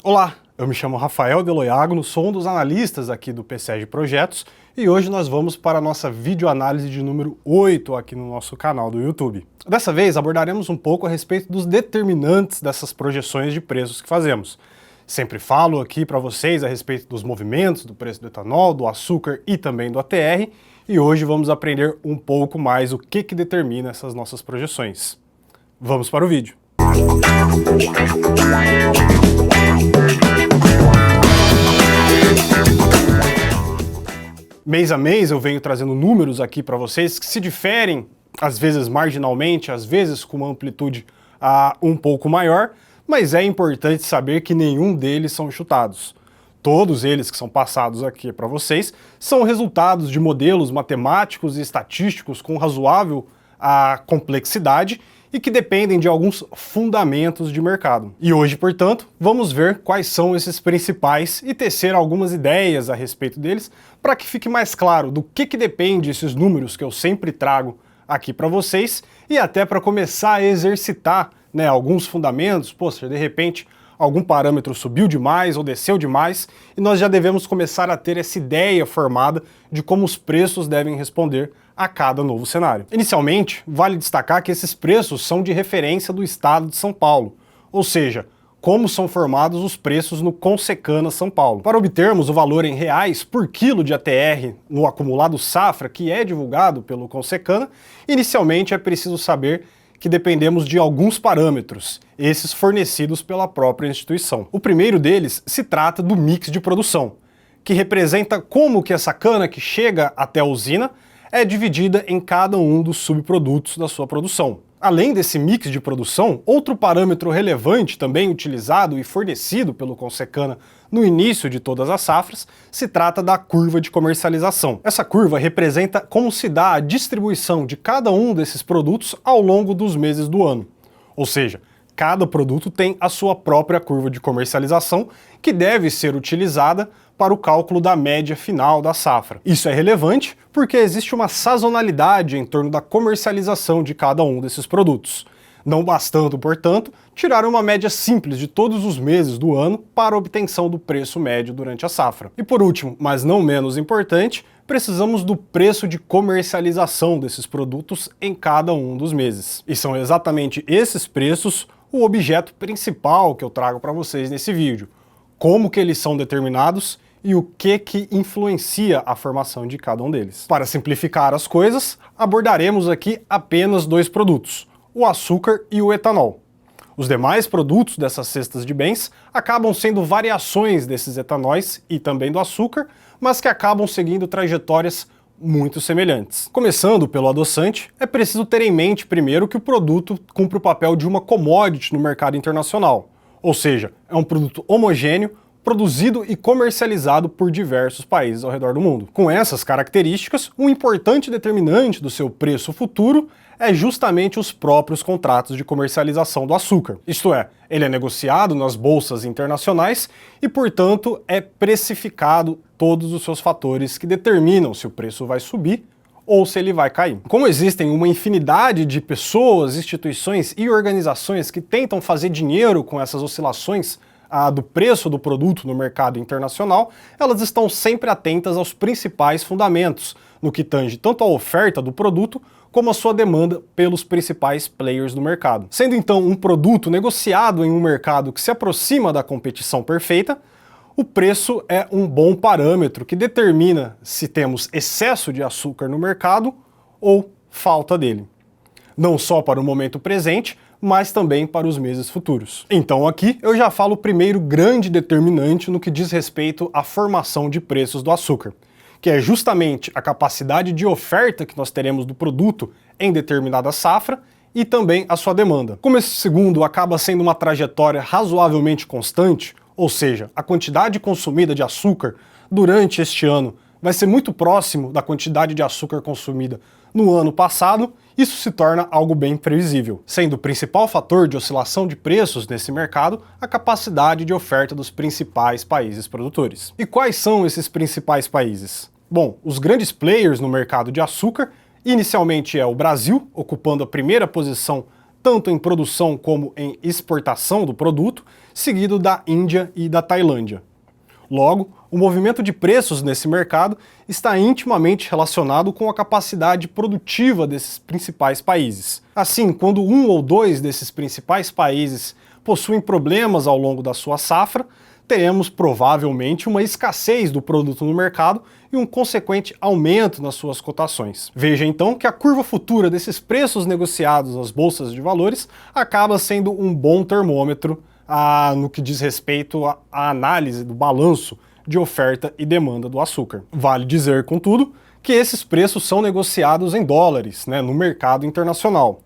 Olá, eu me chamo Rafael Deloiagno, sou um dos analistas aqui do PCEG Projetos e hoje nós vamos para a nossa videoanálise de número 8 aqui no nosso canal do YouTube. Dessa vez abordaremos um pouco a respeito dos determinantes dessas projeções de preços que fazemos. Sempre falo aqui para vocês a respeito dos movimentos do preço do etanol, do açúcar e também do ATR, e hoje vamos aprender um pouco mais o que determina essas nossas projeções. Vamos para o vídeo. Mês a mês eu venho trazendo números aqui para vocês que se diferem, às vezes marginalmente, às vezes com uma amplitude um pouco maior, mas é importante saber que nenhum deles são chutados. Todos eles que são passados aqui para vocês são resultados de modelos matemáticos e estatísticos com razoável complexidade e que dependem de alguns fundamentos de mercado. E hoje, portanto, vamos ver quais são esses principais e tecer algumas ideias a respeito deles para que fique mais claro do que depende esses números que eu sempre trago aqui para vocês e até para começar a exercitar, alguns fundamentos. Poxa, de repente algum parâmetro subiu demais ou desceu demais e nós já devemos começar a ter essa ideia formada de como os preços devem responder a cada novo cenário. Inicialmente, vale destacar que esses preços são de referência do estado de São Paulo, ou seja, como são formados os preços no Consecana São Paulo. Para obtermos o valor em reais por quilo de ATR no acumulado safra que é divulgado pelo Consecana, inicialmente é preciso saber que dependemos de alguns parâmetros, esses fornecidos pela própria instituição. O primeiro deles se trata do mix de produção, que representa como que essa cana que chega até a usina é dividida em cada um dos subprodutos da sua produção. Além desse mix de produção, outro parâmetro relevante também utilizado e fornecido pelo Consecana no início de todas as safras se trata da curva de comercialização. Essa curva representa como se dá a distribuição de cada um desses produtos ao longo dos meses do ano. Ou seja, cada produto tem a sua própria curva de comercialização que deve ser utilizada para o cálculo da média final da safra. Isso é relevante porque existe uma sazonalidade em torno da comercialização de cada um desses produtos. Não bastando, portanto, tirar uma média simples de todos os meses do ano para a obtenção do preço médio durante a safra. E por último, mas não menos importante, precisamos do preço de comercialização desses produtos em cada um dos meses. E são exatamente esses preços o objeto principal que eu trago para vocês nesse vídeo. Como que eles são determinados e o que influencia a formação de cada um deles. Para simplificar as coisas, abordaremos aqui apenas dois produtos, o açúcar e o etanol. Os demais produtos dessas cestas de bens acabam sendo variações desses etanóis e também do açúcar, mas que acabam seguindo trajetórias muito semelhantes. Começando pelo adoçante, é preciso ter em mente primeiro que o produto cumpre o papel de uma commodity no mercado internacional, ou seja, é um produto homogêneo, produzido e comercializado por diversos países ao redor do mundo. Com essas características, um importante determinante do seu preço futuro é justamente os próprios contratos de comercialização do açúcar. Isto é, ele é negociado nas bolsas internacionais e, portanto, é precificado todos os seus fatores que determinam se o preço vai subir ou se ele vai cair. Como existem uma infinidade de pessoas, instituições e organizações que tentam fazer dinheiro com essas oscilações do preço do produto no mercado internacional, elas estão sempre atentas aos principais fundamentos, no que tange tanto a oferta do produto como a sua demanda pelos principais players do mercado. Sendo então um produto negociado em um mercado que se aproxima da competição perfeita, o preço é um bom parâmetro que determina se temos excesso de açúcar no mercado ou falta dele. Não só para o momento presente, mas também para os meses futuros. Então aqui eu já falo o primeiro grande determinante no que diz respeito à formação de preços do açúcar, que é justamente a capacidade de oferta que nós teremos do produto em determinada safra e também a sua demanda. Como esse segundo acaba sendo uma trajetória razoavelmente constante, ou seja, a quantidade consumida de açúcar durante este ano vai ser muito próximo da quantidade de açúcar consumida no ano passado, isso se torna algo bem previsível, sendo o principal fator de oscilação de preços nesse mercado a capacidade de oferta dos principais países produtores. E quais são esses principais países? Bom, os grandes players no mercado de açúcar, inicialmente é o Brasil, ocupando a primeira posição tanto em produção como em exportação do produto, seguido da Índia e da Tailândia. Logo, o movimento de preços nesse mercado está intimamente relacionado com a capacidade produtiva desses principais países. Assim, quando um ou dois desses principais países possuem problemas ao longo da sua safra, teremos provavelmente uma escassez do produto no mercado e um consequente aumento nas suas cotações. Veja então que a curva futura desses preços negociados nas bolsas de valores acaba sendo um bom termômetro no que diz respeito à análise do balanço de oferta e demanda do açúcar. Vale dizer, contudo, que esses preços são negociados em dólares, no mercado internacional.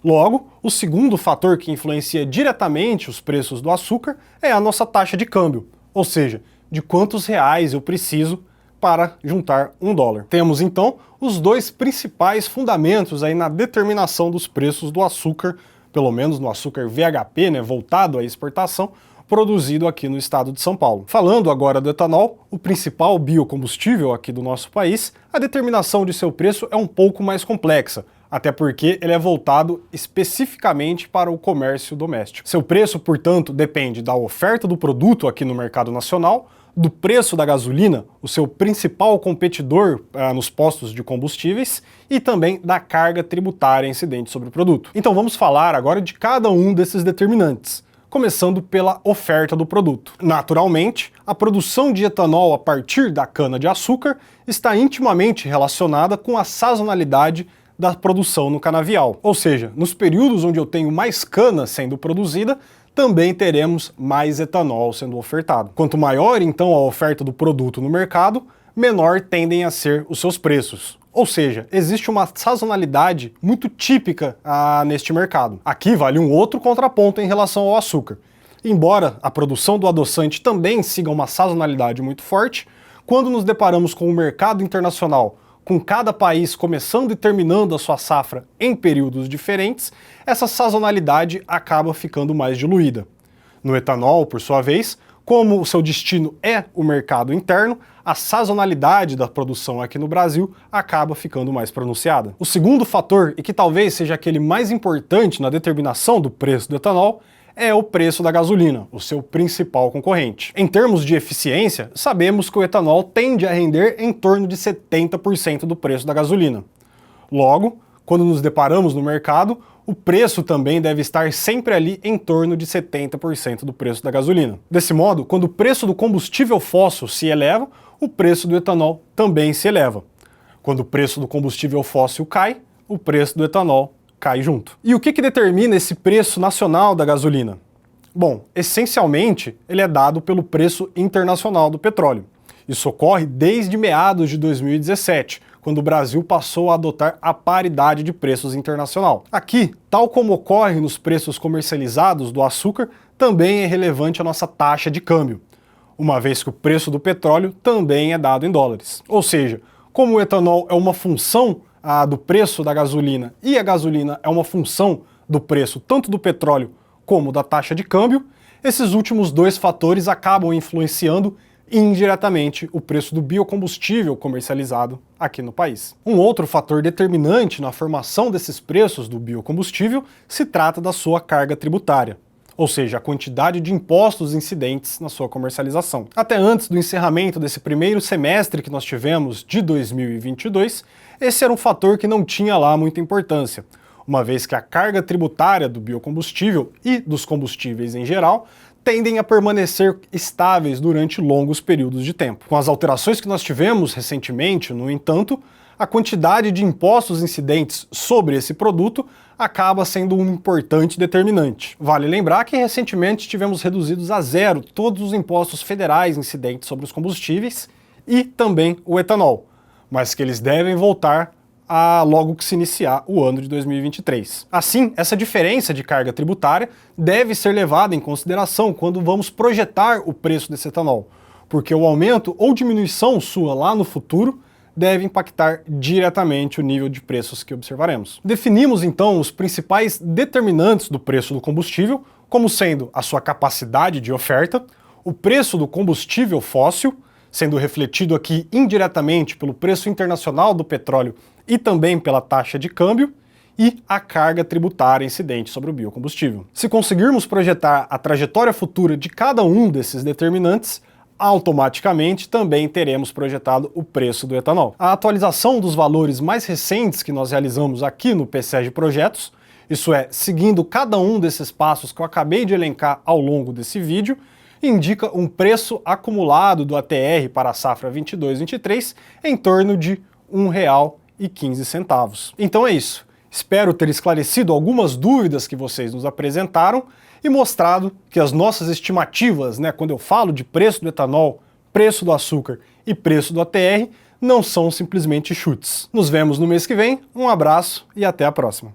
Logo, o segundo fator que influencia diretamente os preços do açúcar é a nossa taxa de câmbio, ou seja, de quantos reais eu preciso para juntar $1. Temos então os dois principais fundamentos aí na determinação dos preços do açúcar, pelo menos no açúcar VHP, voltado à exportação, produzido aqui no estado de São Paulo. Falando agora do etanol, o principal biocombustível aqui do nosso país, a determinação de seu preço é um pouco mais complexa, até porque ele é voltado especificamente para o comércio doméstico. Seu preço, portanto, depende da oferta do produto aqui no mercado nacional, do preço da gasolina, o seu principal competidor nos postos de combustíveis, e também da carga tributária incidente sobre o produto. Então vamos falar agora de cada um desses determinantes, começando pela oferta do produto. Naturalmente, a produção de etanol a partir da cana-de-açúcar está intimamente relacionada com a sazonalidade da produção no canavial. Ou seja, nos períodos onde eu tenho mais cana sendo produzida, também teremos mais etanol sendo ofertado. Quanto maior, então, a oferta do produto no mercado, menor tendem a ser os seus preços. Ou seja, existe uma sazonalidade muito típica neste mercado. Aqui vale um outro contraponto em relação ao açúcar. Embora a produção do adoçante também siga uma sazonalidade muito forte, quando nos deparamos com o mercado internacional, com cada país começando e terminando a sua safra em períodos diferentes, essa sazonalidade acaba ficando mais diluída. No etanol, por sua vez, como o seu destino é o mercado interno, a sazonalidade da produção aqui no Brasil acaba ficando mais pronunciada. O segundo fator, e que talvez seja aquele mais importante na determinação do preço do etanol, é o preço da gasolina, o seu principal concorrente. Em termos de eficiência, sabemos que o etanol tende a render em torno de 70% do preço da gasolina. Logo, quando nos deparamos no mercado, o preço também deve estar sempre ali em torno de 70% do preço da gasolina. Desse modo, quando o preço do combustível fóssil se eleva, o preço do etanol também se eleva. Quando o preço do combustível fóssil cai, o preço do etanol cai junto. E o que determina esse preço nacional da gasolina? Bom, essencialmente, ele é dado pelo preço internacional do petróleo. Isso ocorre desde meados de 2017, quando o Brasil passou a adotar a paridade de preços internacional. Aqui, tal como ocorre nos preços comercializados do açúcar, também é relevante a nossa taxa de câmbio, uma vez que o preço do petróleo também é dado em dólares. Ou seja, como o etanol é uma função do preço da gasolina e a gasolina é uma função do preço tanto do petróleo como da taxa de câmbio, esses últimos dois fatores acabam influenciando indiretamente o preço do biocombustível comercializado aqui no país. Um outro fator determinante na formação desses preços do biocombustível se trata da sua carga tributária, ou seja, a quantidade de impostos incidentes na sua comercialização. Até antes do encerramento desse primeiro semestre que nós tivemos de 2022, esse era um fator que não tinha lá muita importância, uma vez que a carga tributária do biocombustível e dos combustíveis em geral tendem a permanecer estáveis durante longos períodos de tempo. Com as alterações que nós tivemos recentemente, no entanto, a quantidade de impostos incidentes sobre esse produto acaba sendo um importante determinante. Vale lembrar que recentemente tivemos reduzidos a zero todos os impostos federais incidentes sobre os combustíveis e também o etanol, mas que eles devem voltar logo que se iniciar o ano de 2023. Assim, essa diferença de carga tributária deve ser levada em consideração quando vamos projetar o preço desse etanol, porque o aumento ou diminuição sua lá no futuro deve impactar diretamente o nível de preços que observaremos. Definimos então os principais determinantes do preço do combustível, como sendo a sua capacidade de oferta, o preço do combustível fóssil, sendo refletido aqui indiretamente pelo preço internacional do petróleo e também pela taxa de câmbio, e a carga tributária incidente sobre o biocombustível. Se conseguirmos projetar a trajetória futura de cada um desses determinantes, automaticamente também teremos projetado o preço do etanol. A atualização dos valores mais recentes que nós realizamos aqui no PSEG Projetos, isso é, seguindo cada um desses passos que eu acabei de elencar ao longo desse vídeo, indica um preço acumulado do ATR para a safra 22/23 em torno de R$ 1,15. Então é isso. Espero ter esclarecido algumas dúvidas que vocês nos apresentaram e mostrado que as nossas estimativas, quando eu falo de preço do etanol, preço do açúcar e preço do ATR, não são simplesmente chutes. Nos vemos no mês que vem, um abraço e até a próxima.